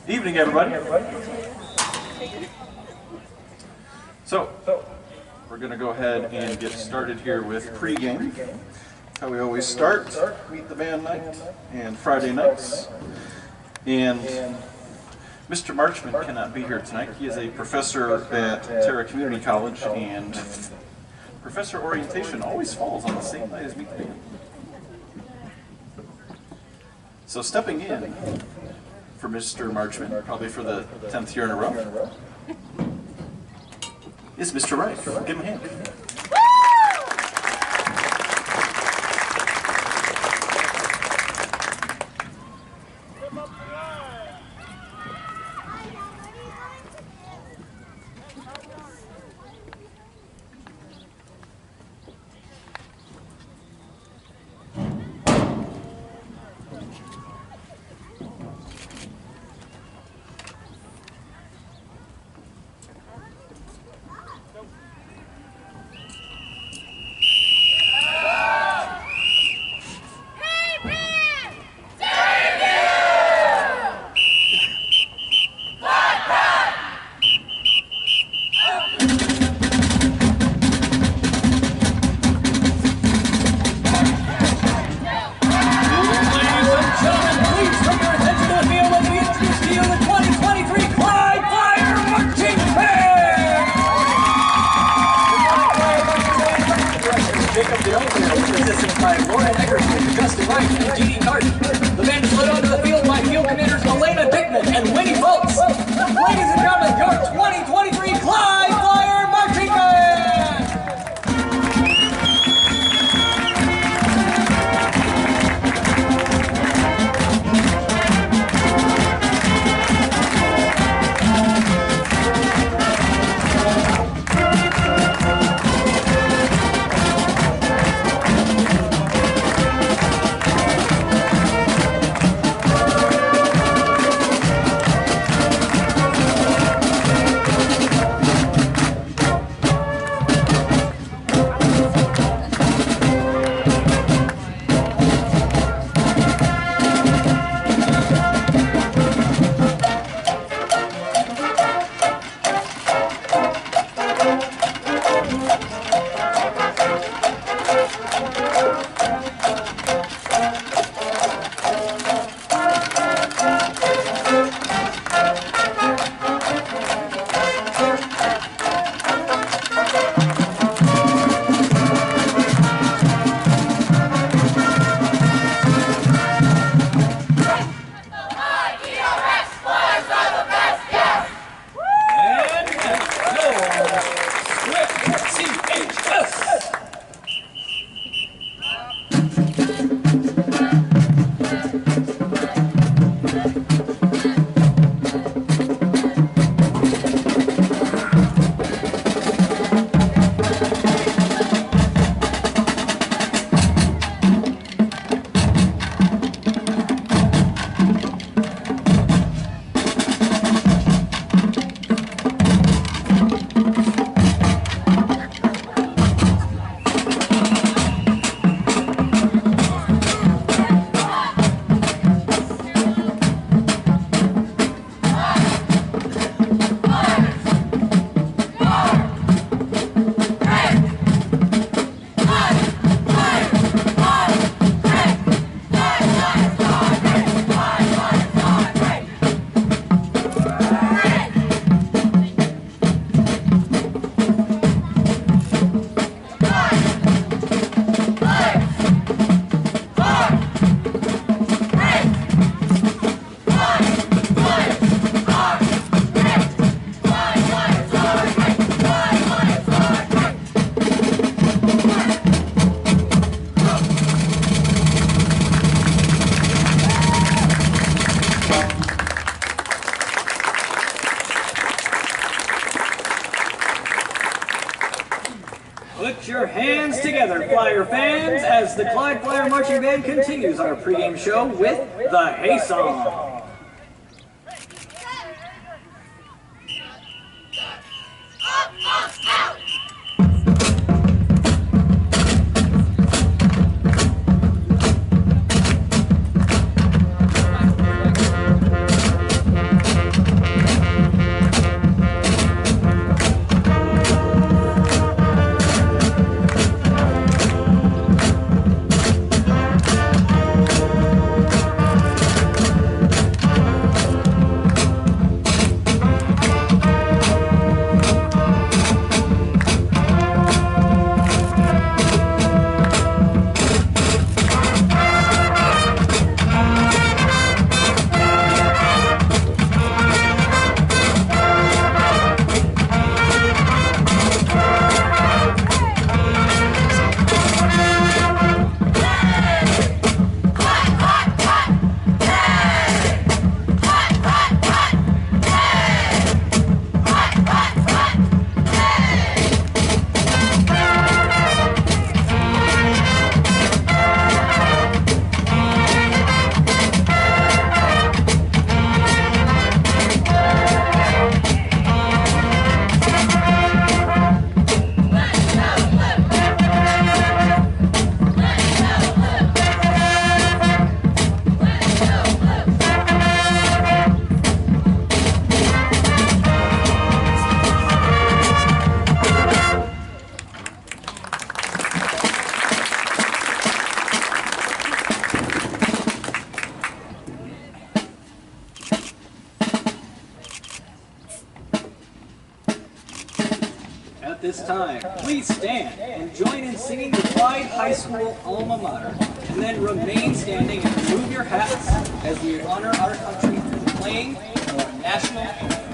Evening, everybody. So, we're going to go ahead and get started here with pregame. How we always start, meet the band night and Friday nights. And Mr. Marchman cannot be here tonight. He is a professor at Terra Community College, and professor orientation always falls on the same night as meet the band. So stepping in for Mr. Marchman, probably for the 10th year in a row, is Mr. Wright. Give him a hand. Put your hands together, Flyer fans, as the Clyde Flier Marching Band continues our pregame show with the Hey Song. Up, up. At this time, please stand and join in singing the Clyde High School alma mater, and then remain standing and remove your hats as we honor our country through playing our national anthem.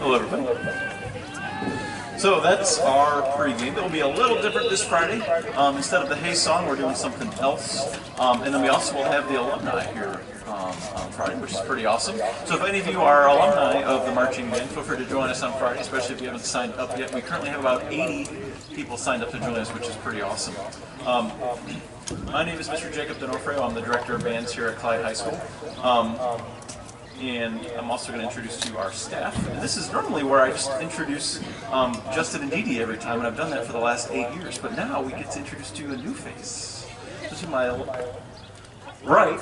Hello, everybody. So that's our pregame. It'll be a little different this Friday. Instead of the Hey Song, we're doing something else. And then we also will have the alumni here on Friday, which is pretty awesome. So if any of you are alumni of the marching band, feel free to join us on Friday, especially if you haven't signed up yet. We currently have about 80 people signed up to join us, which is pretty awesome. My name is Mr. Jacob D'Onofrio. I'm the director of bands here at Clyde High School. And I'm also going to introduce to you our staff. And this is normally where I just introduce Justin and Dee Dee every time, and I've done that for the last 8 years. But now we get to introduce to you a new face. So to my right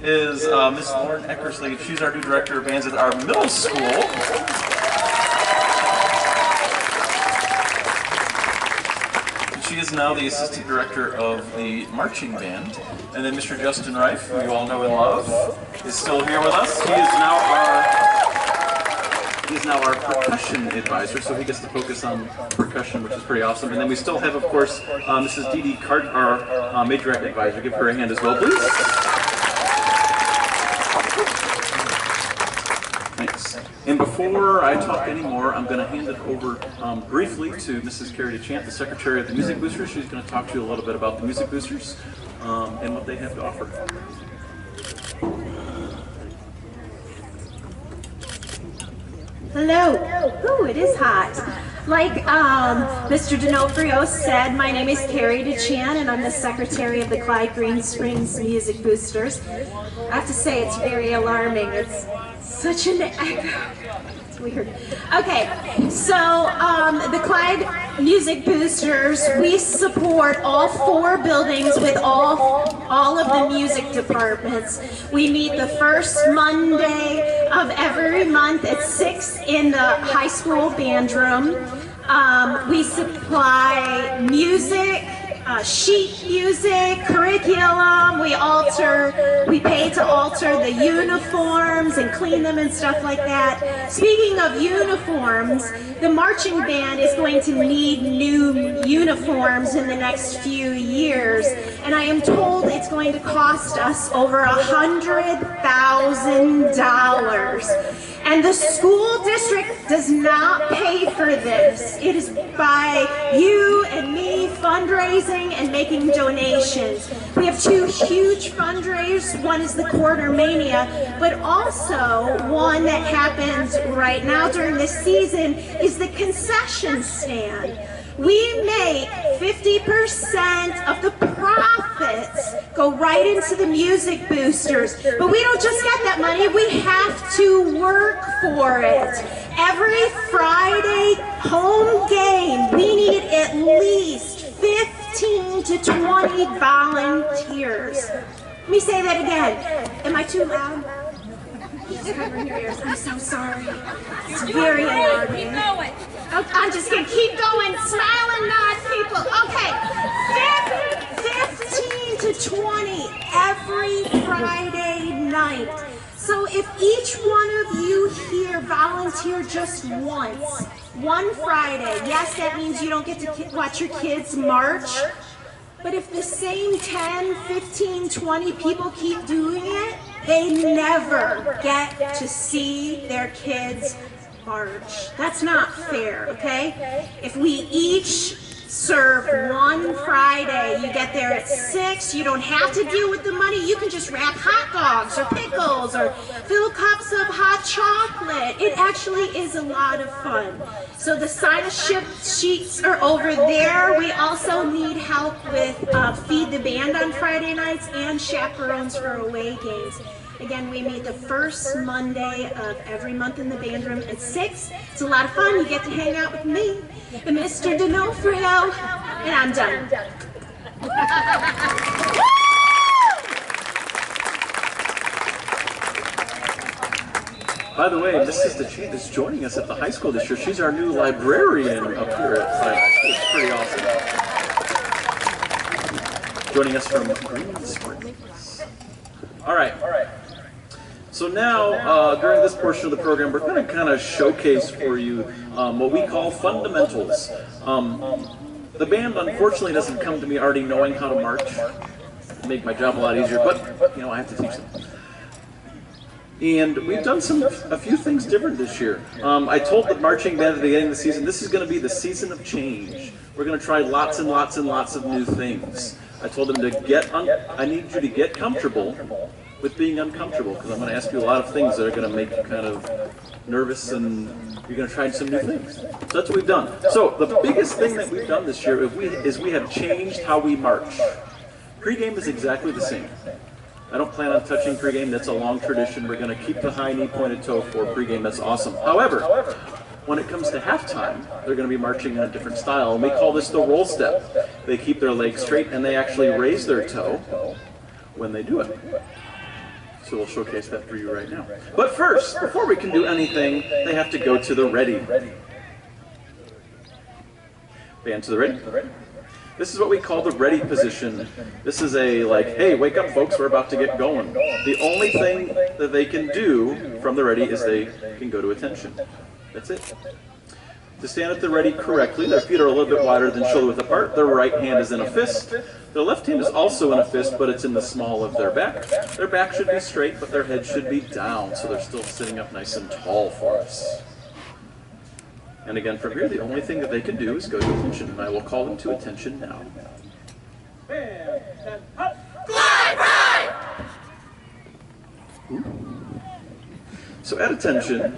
is Miss Lauren Eckersley. She's our new director of bands at our middle school. She is now the assistant director of the marching band. And then Mr. Justin Reif, who you all know and love, is still here with us. He is now our percussion advisor, so he gets to focus on percussion, which is pretty awesome. And then we still have, of course, Mrs. Dee Dee Cart, our major act advisor. Give her a hand as well, please. Thanks. And before I talk anymore, I'm going to hand it over briefly to Mrs. Carrie DeChant, the secretary of the Music Boosters. She's going to talk to you a little bit about the Music Boosters and what they have to offer. Hello. Ooh, it is hot. Like Mr. D'Onofrio said, my name is Carrie DeChan, and I'm the secretary of the Clyde Green Springs Music Boosters. I have to say, it's very alarming. It's such an echo. It's weird. Okay, so the Clyde Music Boosters, we support all 4 buildings with all of the music departments. We meet the first Monday of every month at 6 in the high school band room. We supply music, sheet music, curriculum. We pay to alter the uniforms and clean them and stuff like that. Speaking of uniforms, the marching band is going to need new uniforms in the next few years, and I am told it's going to cost us over $100,000. And the school district does not pay for this. It is by you and me fundraising and making donations. We have 2 huge fundraisers. One is the Quarter Mania, but also one that happens right now during this season is the concession stand. We make 50% of the profits go right into the music boosters. But we don't just get that money, we have to work for it. Every Friday home game, we need at least 15 to 20 volunteers. Let me say that again. Am I too loud? Just covering your ears. I'm so sorry. It's very alarming. Keep going. I'm just gonna keep going. Smile and nod, people. Okay. 15 to 20 every Friday night. So if each one of you here volunteer just once, one Friday, yes, that means you don't get to watch your kids march. But if the same 10, 15, 20 people keep doing it, they never get to see their kids march. That's not fair, okay? If we each serve one Friday, you get there at 6, you don't have to deal with the money, you can just wrap hot dogs or pickles or fill cups of hot chocolate. It actually is a lot of fun. So the sign-up sheets are over there. We also need help with Feed the Band on Friday nights and chaperones for away games. Again, we meet the first Monday of every month in the band room at 6. It's a lot of fun. You get to hang out with me and Mr. D'Onofrio, and I'm done. By the way, Mrs. DeChan is joining us at the high school this year. She's our new librarian up here at Flier. It's pretty awesome. Joining us from Green Springs. All right. So now, during this portion of the program, we're going to kind of showcase for you what we call fundamentals. The band, unfortunately, doesn't come to me already knowing how to march. Make my job a lot easier, but you know, I have to teach them. And we've done a few things different this year. I told the marching band at the beginning of the season, this is going to be the season of change. We're going to try lots and lots and lots of new things. I told them to I need you to get comfortable with being uncomfortable, because I'm going to ask you a lot of things that are going to make you kind of nervous, and you're going to try some new things. So that's what we've done. So the biggest thing that we've done this year is we have changed how we march. Pre-game is exactly the same. I don't plan on touching pregame. That's a long tradition. We're going to keep the high knee pointed toe for pregame. That's awesome. However, when it comes to halftime, they're going to be marching in a different style, and we call this the roll step. They keep their legs straight, and they actually raise their toe when they do it. So we'll showcase that for you right now. But first, before we can do anything, they have to go to the ready. Band to the ready. This is what we call the ready position. This is a hey, wake up folks, we're about to get going. The only thing that they can do from the ready is they can go to attention. That's it. To stand at the ready correctly, their feet are a little bit wider than shoulder width apart. Their right hand is in a fist. Their left hand is also in a fist, but it's in the small of their back. Their back should be straight, but their head should be down, so they're still sitting up nice and tall for us. And again, from here, the only thing that they can do is go to attention, and I will call them to attention now. So at attention,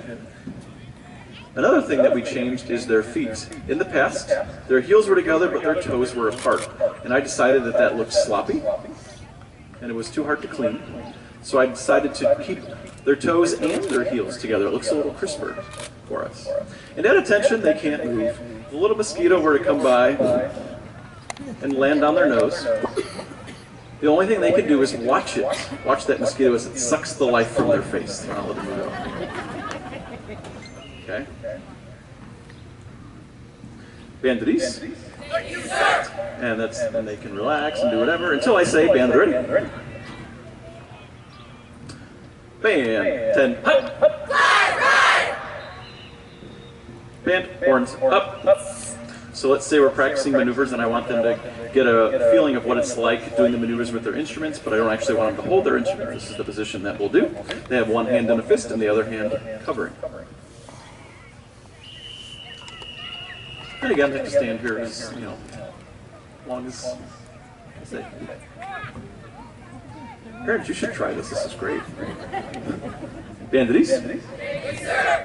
Another thing that we changed is their feet. In the past, their heels were together, but their toes were apart. And I decided that that looked sloppy, and it was too hard to clean. So I decided to keep their toes and their heels together. It looks a little crisper for us. And at attention, they can't move. If a little mosquito were to come by and land on their nose, the only thing they can do is watch it. Watch that mosquito as it sucks the life from their face. They're not letting it go. Okay? Band to these. And then they can relax and do whatever until I say band ready. Band 10 hut. Band horns up. So let's say we're practicing maneuvers and I want them to get a feeling of what it's like doing the maneuvers with their instruments, but I don't actually want them to hold their instrument. This is the position that we'll do. They have one hand in a fist and the other hand covering. And again, they have to stand here as, you know, long as I say. Parents, you should try this. This is great. Band to these?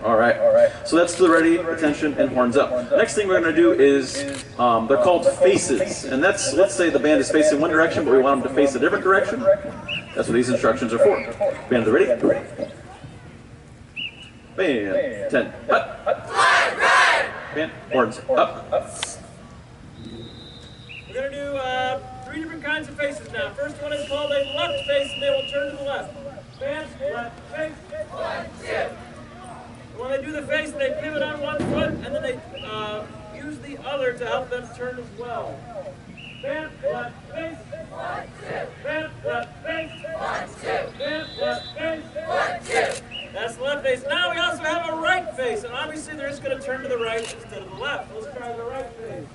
All right. So that's to the ready, attention, and horns up. Next thing we're going to do is, they're called faces. And that's, let's say the band is facing one direction, but we want them to face a different direction. That's what these instructions are for. Band to the ready? Band 10 hut. Band horns up. We're going to do 3 different kinds of faces now. First one is called a left face, and they will turn to the left. Band, left face. 1, 2. When they do the face, they pivot on one foot, and then they use the other to help them turn as well. Band, left face. 1, 2. Band, left face. 1, 2. Band, left face. 1, 2. That's the left face. Now we also have a right face, and obviously they're just going to turn to the right instead of the left. Let's try the right face.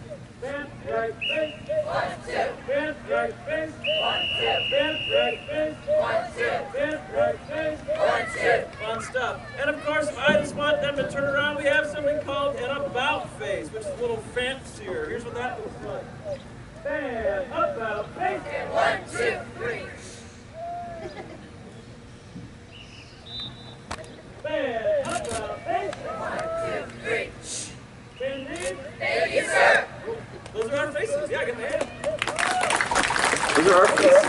Band, right face. 1, 2. Band, right face. 1, 2. Band, right face. 1, 2. Band, right face. 1, 2. Fun stuff. And of course, if I just want them to turn around, we have something called an about face, which is a little fancier. Here's what that looks like. Band, about face. 1, 2, 3. Band, about face. 1, 2, 3. Band, name. Thank you, sir. Those are our faces. Yeah, get my hand. Those are our faces.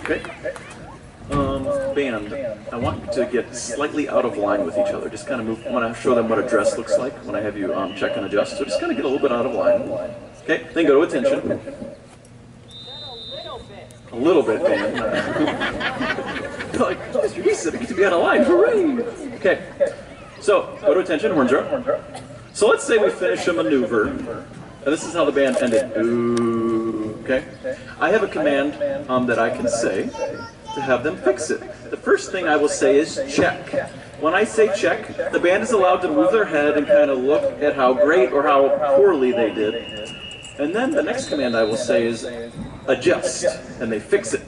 Okay. Band, I want you to get slightly out of line with each other. Just kind of move. I want to show them what a dress looks like when I have you check and adjust. So just kind of get a little bit out of line. Okay, then go to attention. A little bit, band. Like, Mr. Reese, I get to be out of line. Hooray! Okay, so go to attention, horns are up. So let's say we finish a maneuver, and this is how the band ended. Ooh, okay? I have a command that I can say to have them fix it. The first thing I will say is check. When I say check, the band is allowed to move their head and kind of look at how great or how poorly they did. And then the next command I will say is adjust, and they fix it.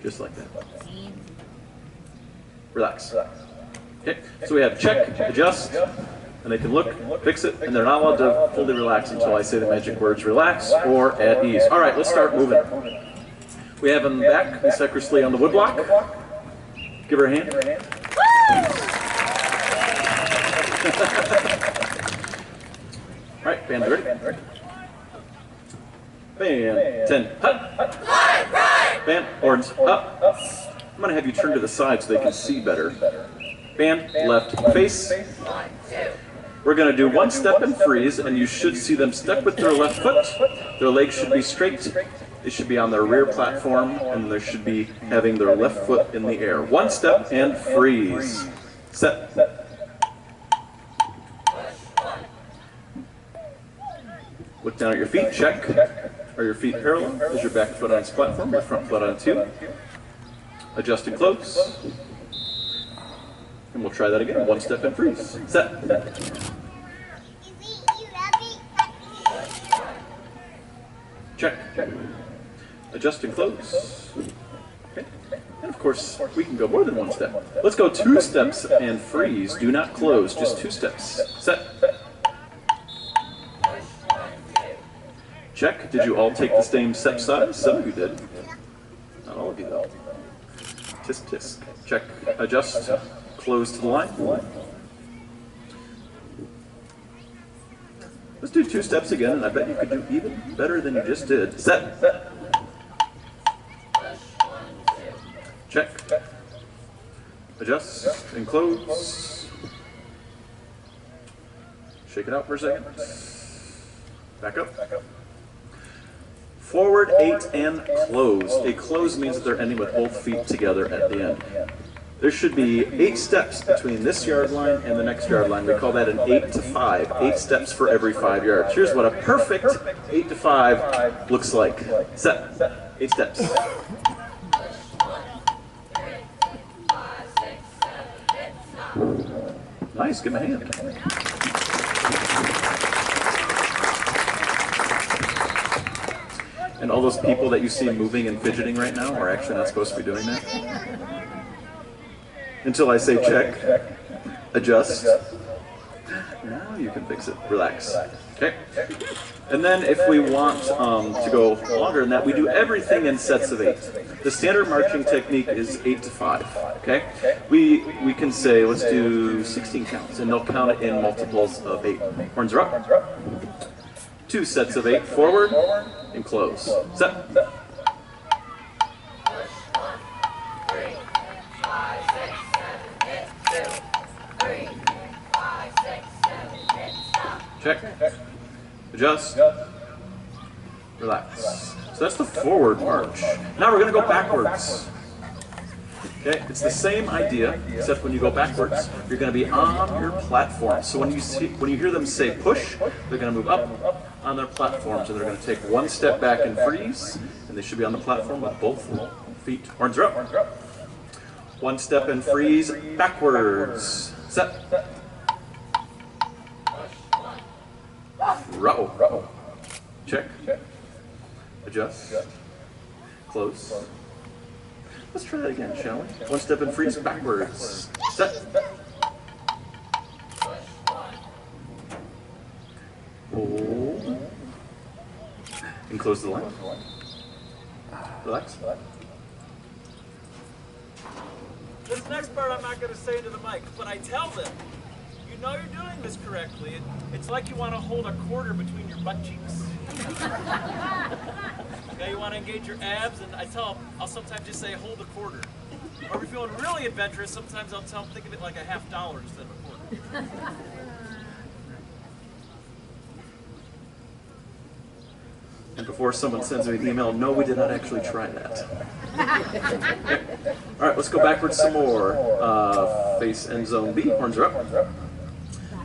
Just like that. Relax. Okay, so we have check, adjust, and they can look, fix it, and they're not allowed to fully relax until I say the magic words relax or at ease. All right, let's start moving. We have them back, Miss Eckersley on the woodblock. Give her a hand. All right, band ready. Band 10 hut. Band horns up. I'm going to have you turn to the side so they can see better. Band left face. We're going to do one step and freeze, and you should see them step with their left foot. Their legs should be straight. They should be on their rear platform, and they should be having their left foot in the air. One step and freeze. Set. Look down at your feet, check. Are your feet parallel? Is your back foot on its platform, your front foot on two? Adjust and close. And we'll try that again. One step and freeze. Set. Check. Adjust and close. Okay. And of course, we can go more than one step. Let's go 2 steps and freeze. Do not close, just 2 steps. Set. Check. Did you all take the same step size? Some of you did. Not all of you, though. Tisk, tisk. Check, adjust, close to the line. Let's do 2 steps again, and I bet you could do even better than you just did. Set. Check. Adjust and close. Shake it out for a second. Back up. Forward 8 and close. A close means that they're ending with both feet together at the end. There should be 8 steps between this yard line and the next yard line. We call that an 8 to 5. 8 steps for every 5 yards. Here's what a perfect 8 to 5 looks like. Set. 8 steps. Nice, give him a hand. And all those people that you see moving and fidgeting right now are actually not supposed to be doing that. Until I say check, adjust. Now you can fix it. Relax. Okay? And then if we want to go longer than that, we do everything in sets of 8. The standard marching technique is 8 to 5. Okay? We can say, let's do 16 counts, and they'll count it in multiples of 8. Horns are up. 2 sets of 8 forward and close. Set. Check. Adjust. Relax. So that's the forward march. Now we're going to go backwards. Okay, it's the same idea, except when you go backwards, you're going to be on your platform. So when you hear them say push, they're going to move up on their platforms, and they're going to take 1 step back and freeze, and they should be on the platform with both feet. Horns are up. 1 step and freeze backwards. Set. Row. Check. Adjust. Close. Let's try that again, shall we? 1 step and freeze backwards. Set. Hold. And close the line. Relax. This next part I'm not going to say into the mic, but I tell them, you know you're doing this correctly. It's like you want to hold a quarter between your butt cheeks. Okay, you want to engage your abs, and I'll sometimes just say hold a quarter. Or if you're feeling really adventurous, sometimes I'll tell them think of it like a $50 instead of a quarter. And before someone sends me an email, no, we did not actually try that. Okay. All right, let's go backwards some more. Face end zone B, horns are up.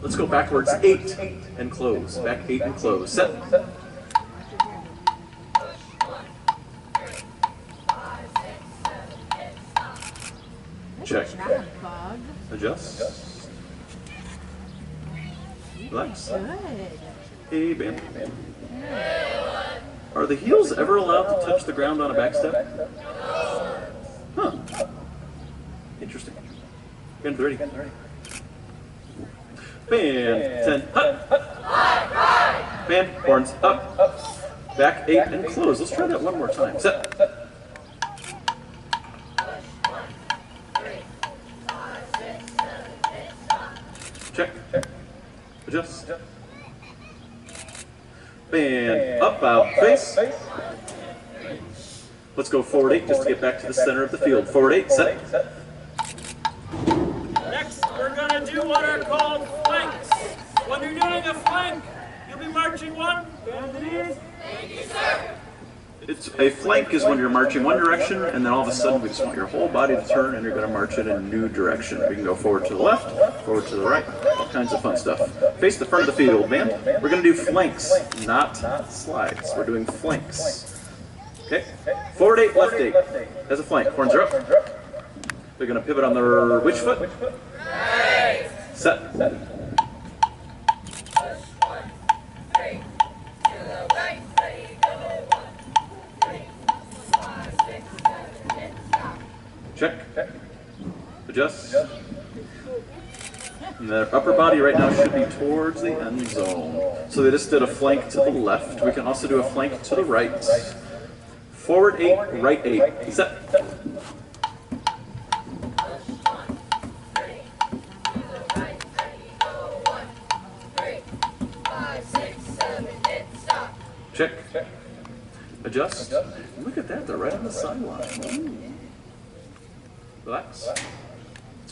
Let's go backwards 8 and close. Back 8 and close. Set. Check. Adjust. Relax. Hey, bam. Are the heels ever allowed to touch the ground on a back step? Huh. Interesting. Getting ready. Band 10. Hut. Band horns up. Back 8 and close. Let's try that one more time. Set. Check. Adjust. Band up, out, face. Let's go forward 8 just to get back to the center of the field. Forward 8, set. Next, we're going to do what are called flanks. When you're doing a flank, you'll be marching one. Bend the knees. Thank you, sir. A flank is when you're marching one direction, and then all of a sudden we just want your whole body to turn, and you're going to march in a new direction. We can go forward to the left, forward to the right, all kinds of fun stuff. Face the front of the field, man. We're going to do flanks, not slides. We're doing flanks. Okay? Forward 8, left 8. As a flank. Horns are up. They're going to pivot on their which foot? Right. Set. Check. Adjust. And their upper body right now should be towards the end zone. So they just did a flank to the left. We can also do a flank to the right. Forward 8, right 8. Set. Check. Adjust. Look at that, they're right on the sideline. Relax.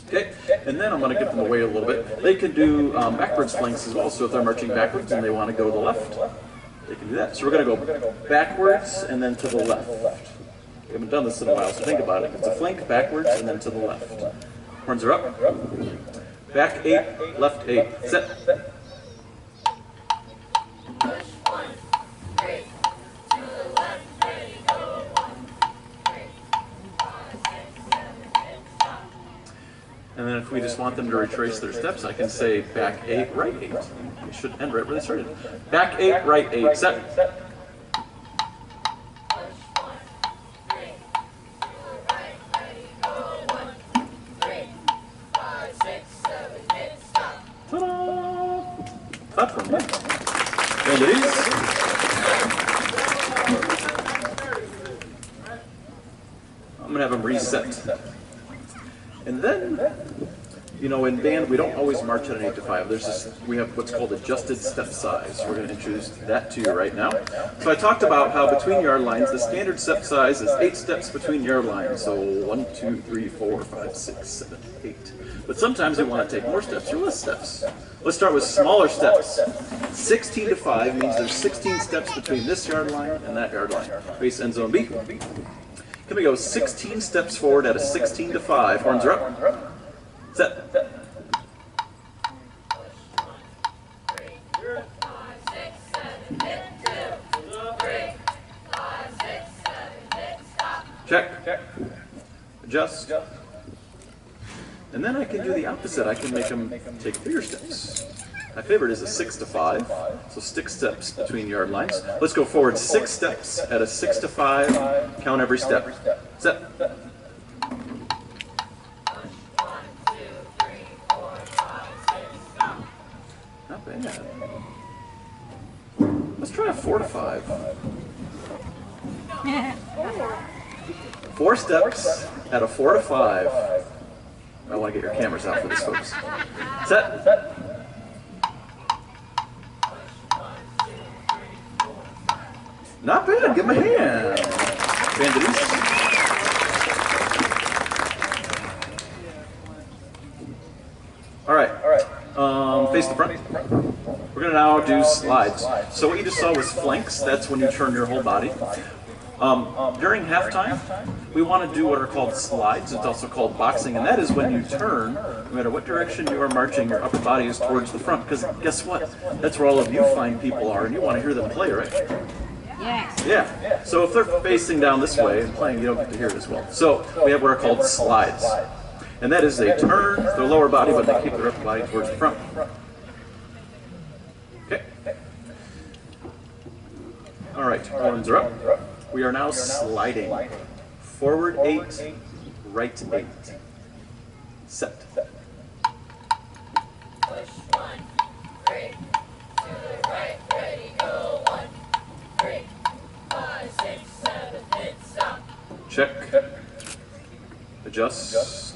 Okay, and then I'm going to get them away a little bit. They can do backwards flanks as well, so if they're marching backwards and they want to go to the left, they can do that. So we're going to go backwards and then to the left. We haven't done this in a while, so think about it. It's a flank, backwards, and then to the left. Horns are up. Back 8, left 8. Set. And then if we just want them to retrace their steps, I can say back 8, right 8. We should end right where they started. Back 8, right 8. Set. Platform, yeah. And it is. I'm going to have them reset. And then, you know, in band, we don't always march at an 8 to 5. There's this, we have what's called adjusted step size. We're going to introduce that to you right now. So I talked about how between yard lines, the standard step size is 8 steps between yard lines. So 1, 2, 3, 4, 5, 6, 7, 8. But sometimes we want to take more steps or less steps. Let's start with smaller steps. 16 to 5 means there's 16 steps between this yard line and that yard line. Base end zone B. Can we go 16 steps forward at a 16 to 5? Horns are up. Set. Check. Adjust. And then I can do the opposite. I can make them take bigger steps. My favorite is a 6 to 5. So 6 steps between yard lines. Let's go forward 6 steps at a 6 to 5. Count every step. Set. Not bad. Let's try a 4 to 5. 4 steps at a 4 to 5. I want to get your cameras out for this, folks. Set. Not bad. Give him a hand. Banditos. All right. Face the front. We're going to now do slides. So what you just saw was flanks. That's when you turn your whole body. During halftime, we want to do what are called slides. It's also called boxing, and that is when you turn, no matter what direction you are marching, your upper body is towards the front, because guess what? That's where all of you fine people are, and you want to hear them play, right? Yes. Yeah. So if they're facing down this way and playing, you don't get to hear it as well. So we have what are called slides. And that is they turn their lower body, but they keep their upper body towards the front. Okay. All right, horns are up. We are now sliding. Forward 8, right 8. Set. Push 1, 3, to the right, ready, go 1, 3, 5, 6, 7, hit, stop. Check. Adjust.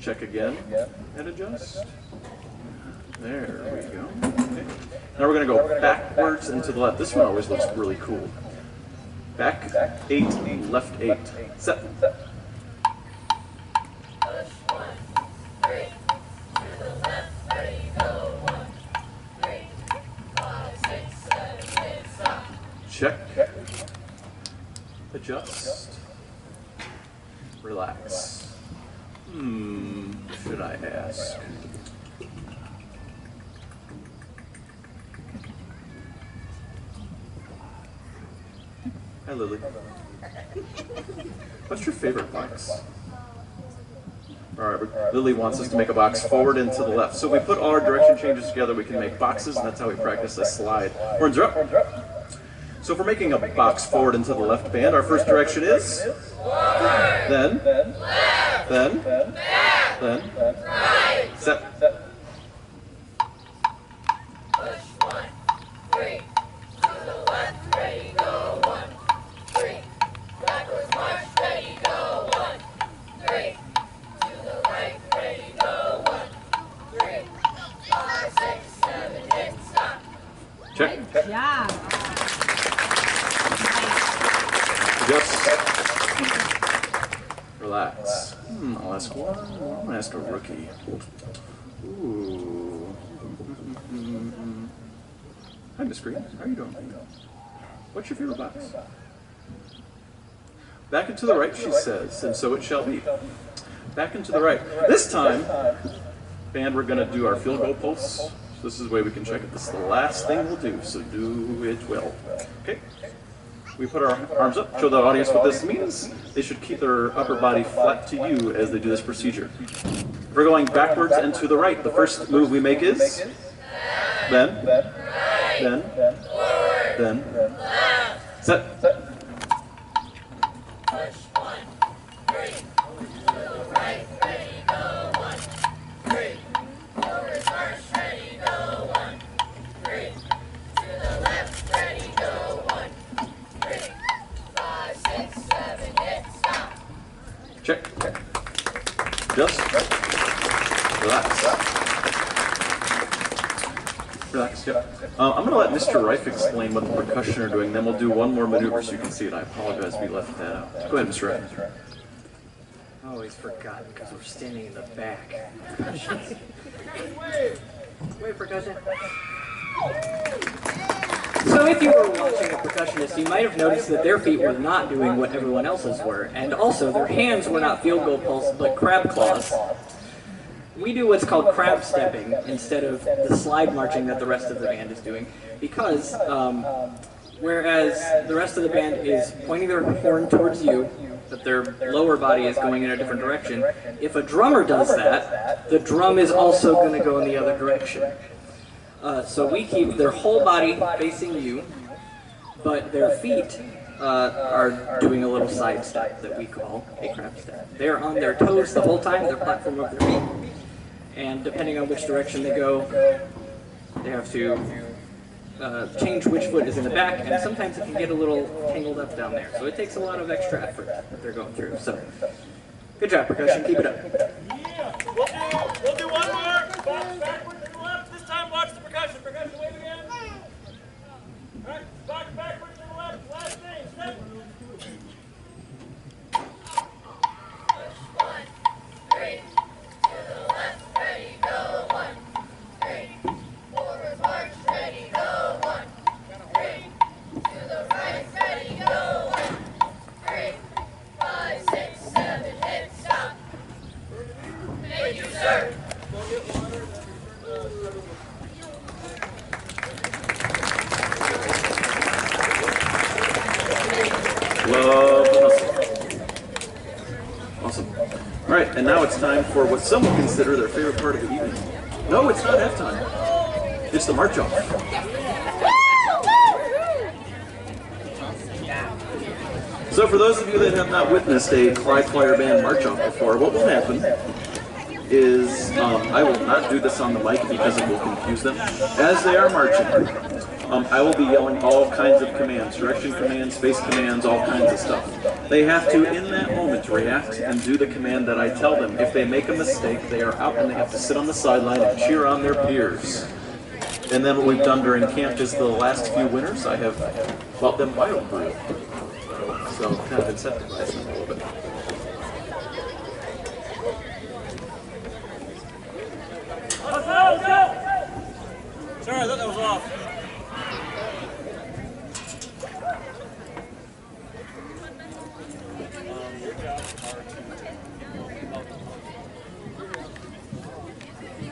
Check again and adjust. There we go. Okay. Now we're going to go backwards and to the left. This one always looks really cool. Back 8, left 8. Set. Push 1, 3, to the left, ready, go 1, 3, 5, 6, 7, hit, stop. Check. Adjust. Relax. Should I ask? Hi, Lily. What's your favorite box? All right, Lily wants us to make a box forward and to the left. So we put all our direction changes together, we can make boxes, and that's how we practice a slide. Horns are up. So if we're making a box forward and to the left band, our first direction is? Forward. Then? Left. Then? Back. Then? Right. Set. Push 1, 3, to the left, ready, go 1, 3, backwards march, ready, go 1, 3, to the right, ready, go 1, 3, 5, 6, 7, hit, stop. Check. Yeah. Just relax. I'll ask one. I'm gonna ask a rookie. Ooh. Hi, Miss Green. How are you doing? What's your favorite box? Back and to the right, she says, and so it shall be. Back and to the right. This time, band, we're going to do our field goal pulse. So this is the way we can check it. This is the last thing we'll do, so do it well. Okay? We put our arms up, show the audience what this means. They should keep their upper body flat to you as they do this procedure. We're going backwards and to the right. The first move we make is then, set. Push 1, 3. To the right, ready, go 1, 3. Forward march, ready, go 1, 3. To the left, ready, go 1, 3. 5, 6, 7, hit, stop. Check. Just relax. Relax, yeah. I'm going to let Mr. Reif explain what the percussion are doing, then we'll do one more maneuver so you can see it. I apologize we left that out. Go ahead, Mr. Reif. I always forgot because we're standing in the back. Wait, percussion. So if you were watching a percussionist, you might have noticed that their feet were not doing what everyone else's were, and also their hands were not field goal pulse, but crab claws. We do what's called crab stepping instead of the slide marching that the rest of the band is doing, because whereas the rest of the band is pointing their horn towards you, but their lower body is going in a different direction, if a drummer does that, the drum is also going to go in the other direction. So we keep their whole body facing you, but their feet are doing a little side step that we call a crab step. They're on their toes the whole time, their platform of their feet, and depending on which direction they go, they have to change which foot is in the back, and sometimes it can get a little tangled up down there. So it takes a lot of extra effort that they're going through. So, good job, percussion. Keep it up. Yeah. We'll do one more. Box backwards to the left. This time, watch the percussion. Percussion, wave again. All right. Box backwards to the left. Last thing. Step. Push 1, 3. To the left, ready, go 1, 3. Forward march, ready, go 1, 3. To the right, ready, go 1, 3. 5, 6, 7, hit, stop. Thank you, sir. Love the hustle. Awesome. All right, and now it's time for what some would consider their favorite part of the evening. No, it's not halftime. It's the march off. So for those of you that have not witnessed a Clyde Flier band march off before, what will happen is, I will not do this on the mic because it will confuse them. As they are marching, I will be yelling all kinds of commands, direction commands, space commands, all kinds of stuff. They have to, in that moment, react and do the command that I tell them. If they make a mistake, they are out and they have to sit on the sideline and cheer on their peers. And then what we've done during camp is the last few winners, I have bought them wild brew. So kind of incentivize them a little bit. Let's go! Sorry, I thought that was off.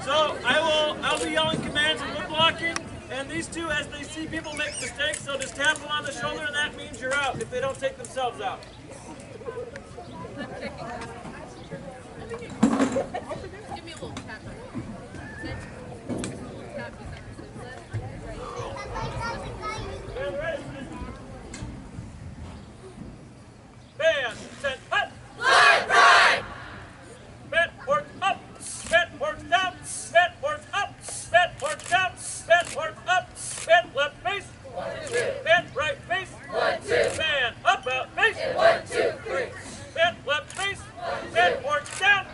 So I'll be yelling commands and good blocking, and these two, as they see people make mistakes, they'll just tap them on the shoulder, and that means you're out if they don't take themselves out. Give me a little tap. Band, set, hut! Fly, right! Bent, work up, bent, work down, bent, work up, bent, work down, bent, work up, bent, left face, 1, 2. bent, right face, 1, 2. band, up, out, face, 1, 2, 3. bent, left face, bent, work down,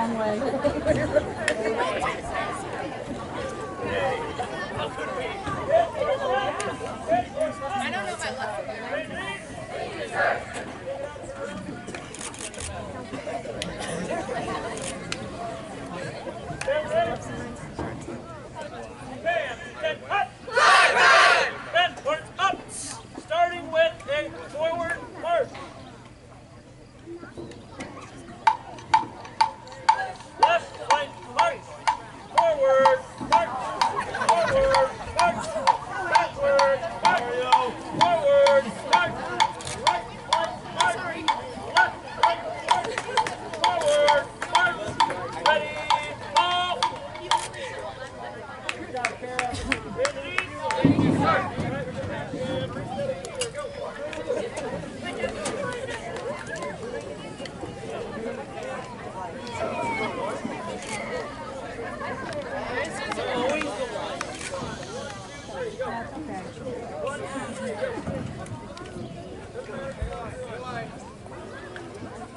wrong way. I don't know my left from Band, get up! Band, work up! Starting with a forward march. Left flank march. Forward march. Forward march. Backward march. Forward march. Right flank march. Left flank march. Forward march. Ready, all.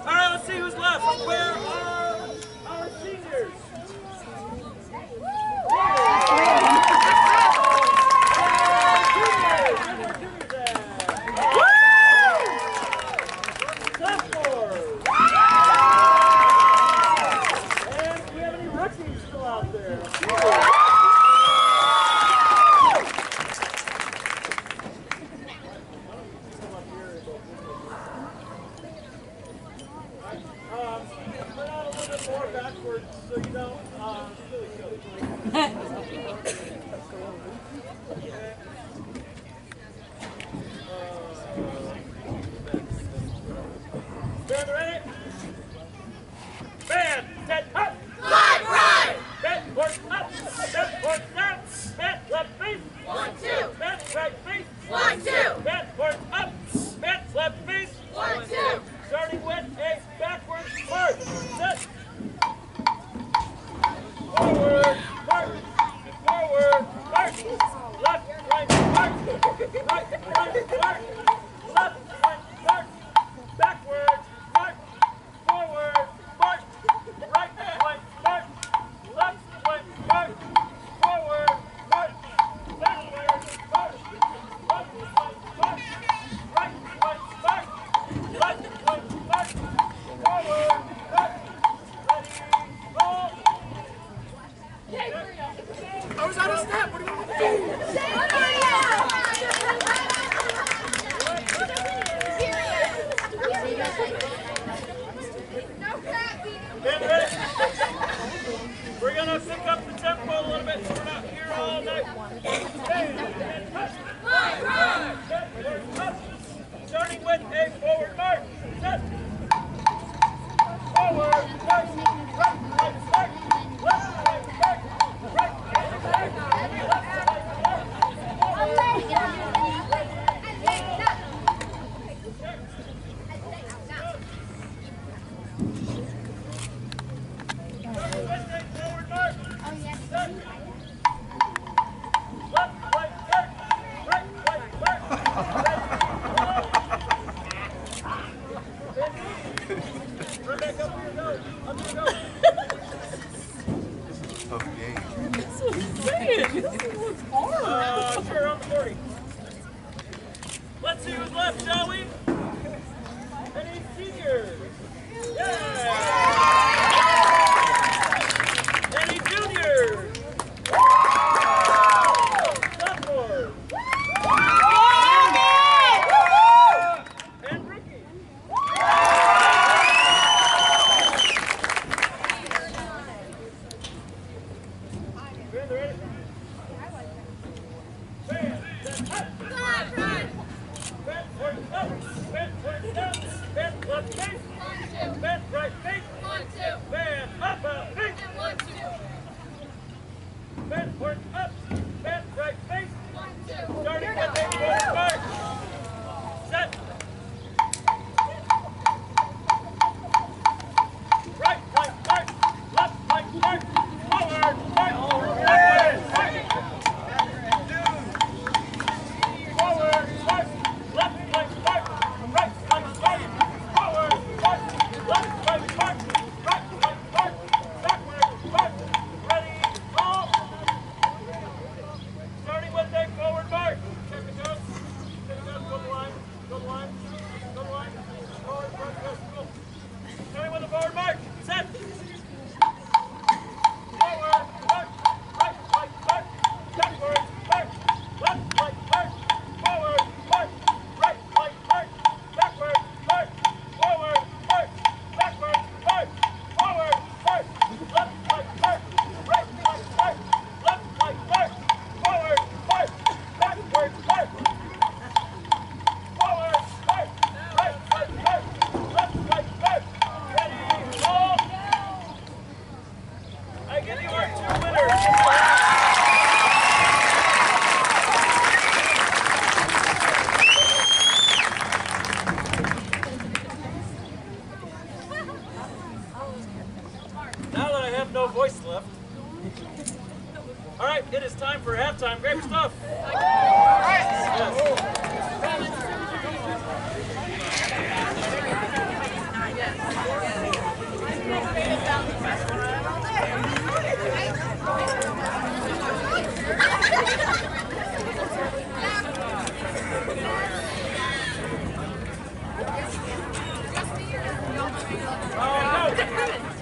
All right, let's see who's left. Where are our seniors? Sophomores. And do we have any rookies still out there? Put out a little bit more backwards so you don't silly. Band ready? Band, set up! Flight right! Band, work up! Band, work down! Band, left face! 1, 2. Band, right face! 1, 2. Band, work up! Band, left face! 1, 2. Starting with a backwards march. Set. Forward march. Forward march. Left, right, march. Right, march. Left, right, march. Backwards march. Forward march. Right, right, march. Left, right, march. Forward march. Backwards march. Left, right, march. Right, right, march. Left, right, march. Forward march. Ready, roll. I was out of step. What do you want me to do? Band ready? We're going to pick up the tempo a little bit so we're not here all night. Band, touch. Starting with a forward march. Set. Forward march. Right, right, march. Left, right, march. Right, right, march. Left, right, march. Forward. Forward march. Set. Left, right, march. have no voice left. All right, it is time for halftime. Grab your stuff. Yes.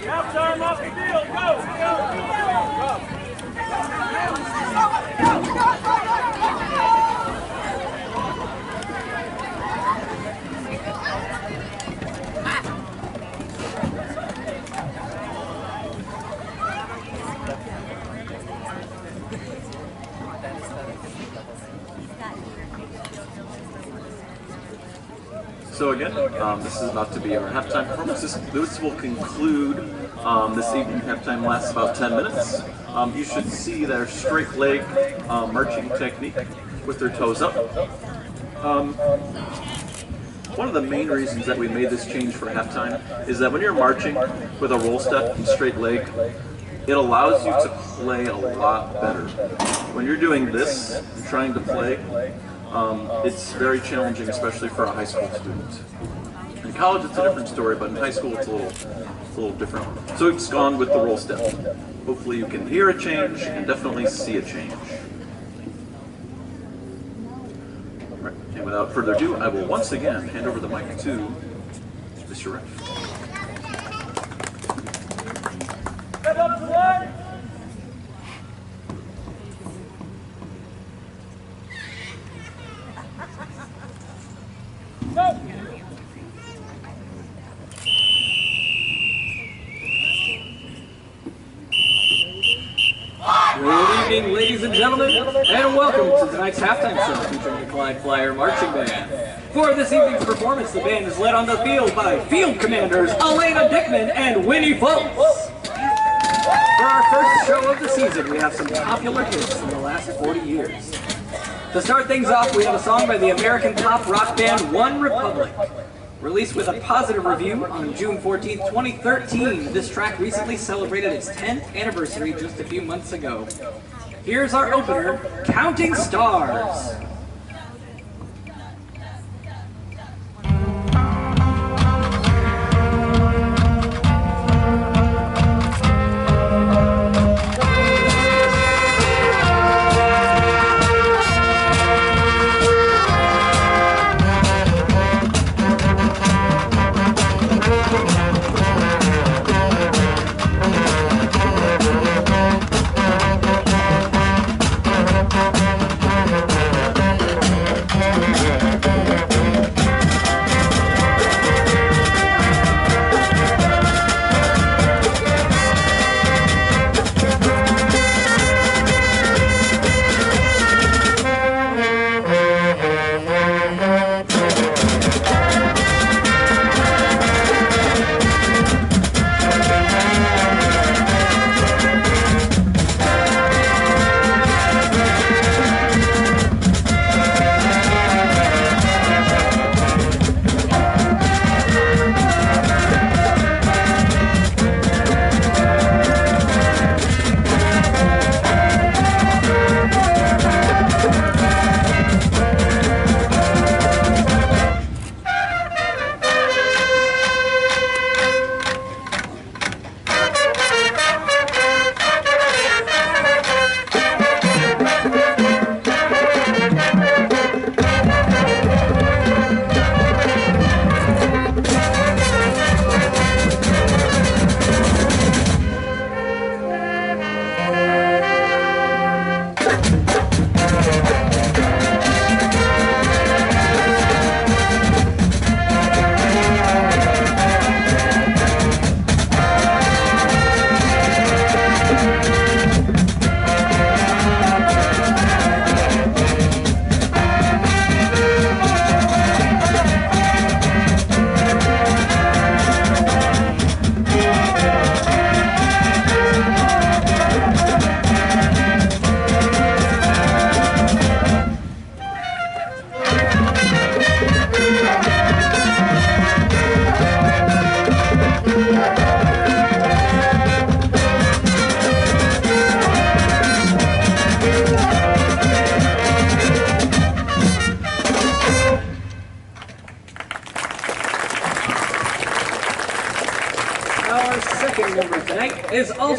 Halftime off the field. Go, go, go. So again, this is about to be our halftime performance. This will conclude this evening. Halftime lasts about 10 minutes. You should see their straight leg marching technique with their toes up. One of the main reasons that we made this change for halftime is that when you're marching with a roll step and straight leg, it allows you to play a lot better. When you're doing this and trying to play, it's very challenging, especially for a high school student. In college, it's a different story, but in high school, it's a little different. So it's gone with the roll step. Hopefully, you can hear a change and definitely see a change. All right, and without further ado, I will once again hand over the mic to Mr. Ref. Step up to one. Go. Good evening, ladies and gentlemen, and welcome to tonight's halftime show featuring the Clyde Flier Marching Band. For this evening's performance, the band is led on the field by Field Commanders Elena Dickman and Winnie Foltz. For our first show of the season, we have some popular hits from the last 40 years. To start things off, we have a song by the American pop rock band One Republic. Released with a positive review on June 14, 2013, this track recently celebrated its 10th anniversary just a few months ago. Here's our opener, Counting Stars.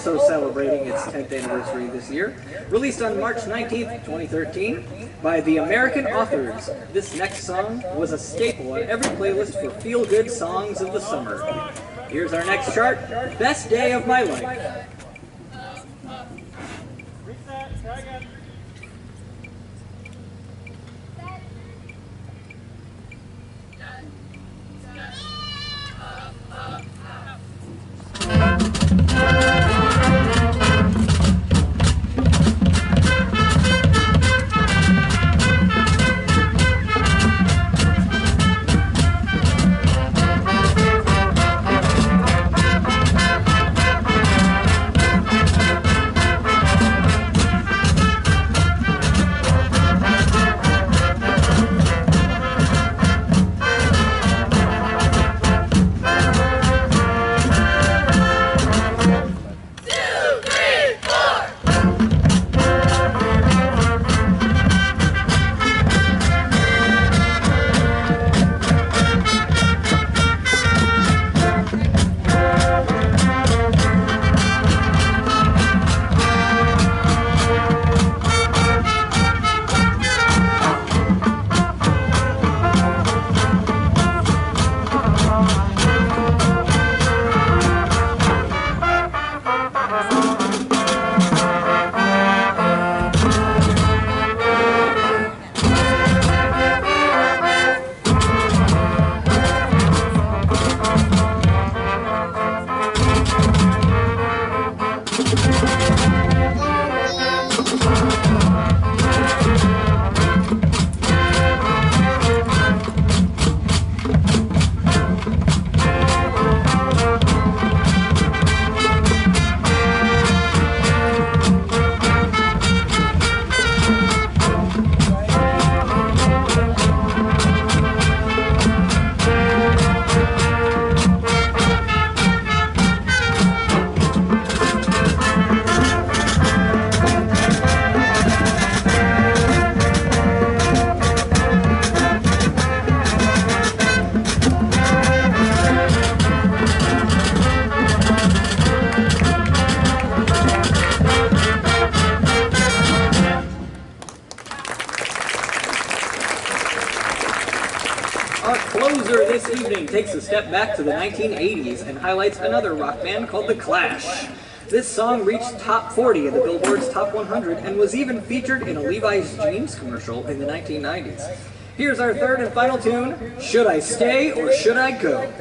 also celebrating its 10th anniversary this year. Released on March 19th, 2013 by the American Authors, this next song was a staple on every playlist for feel-good songs of the summer. Here's our next chart, Best Day of My Life. Reset, try again. This evening takes a step back to the 1980s and highlights another rock band called The Clash. This song reached top 40 in the Billboard's Top 100 and was even featured in a Levi's jeans commercial in the 1990s. Here's our third and final tune, Should I Stay or Should I Go?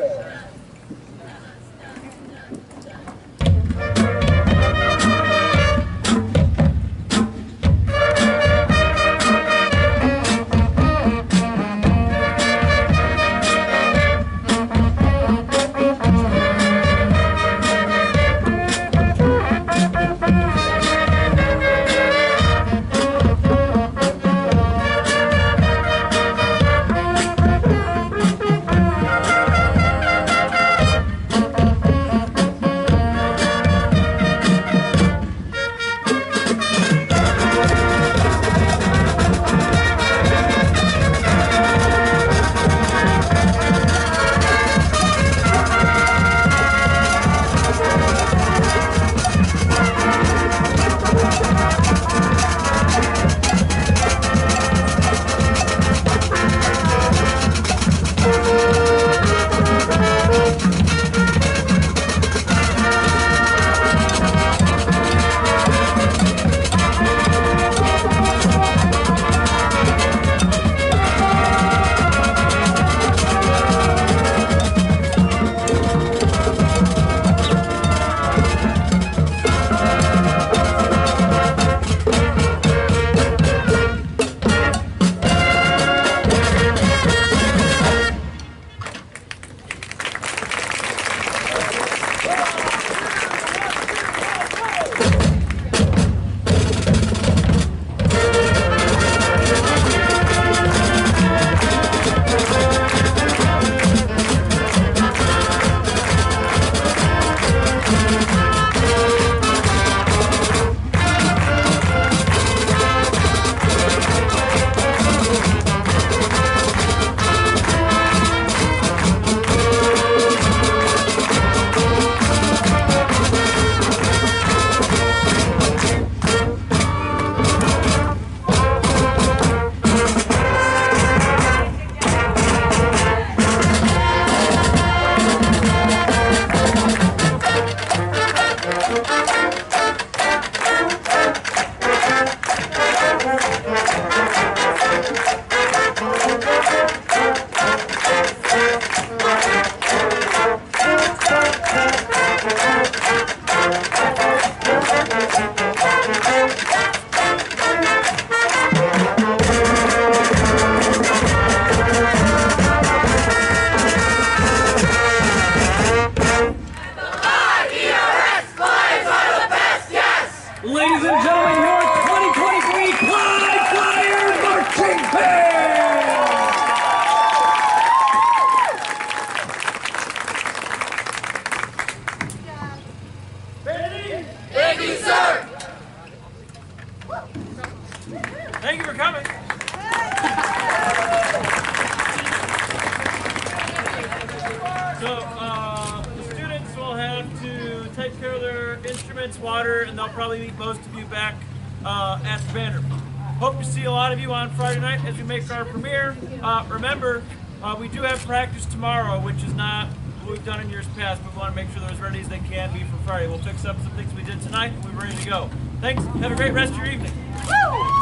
coming. So the students will have to take care of their instruments, water, and they'll probably meet most of you back at the band room. Hope to see a lot of you on Friday night as we make our premiere. Remember, we do have practice tomorrow, which is not what we've done in years past, but we want to make sure they're as ready as they can be for Friday. We'll fix up some things we did tonight and we're ready to go. Thanks. Have a great rest of your evening. Woo!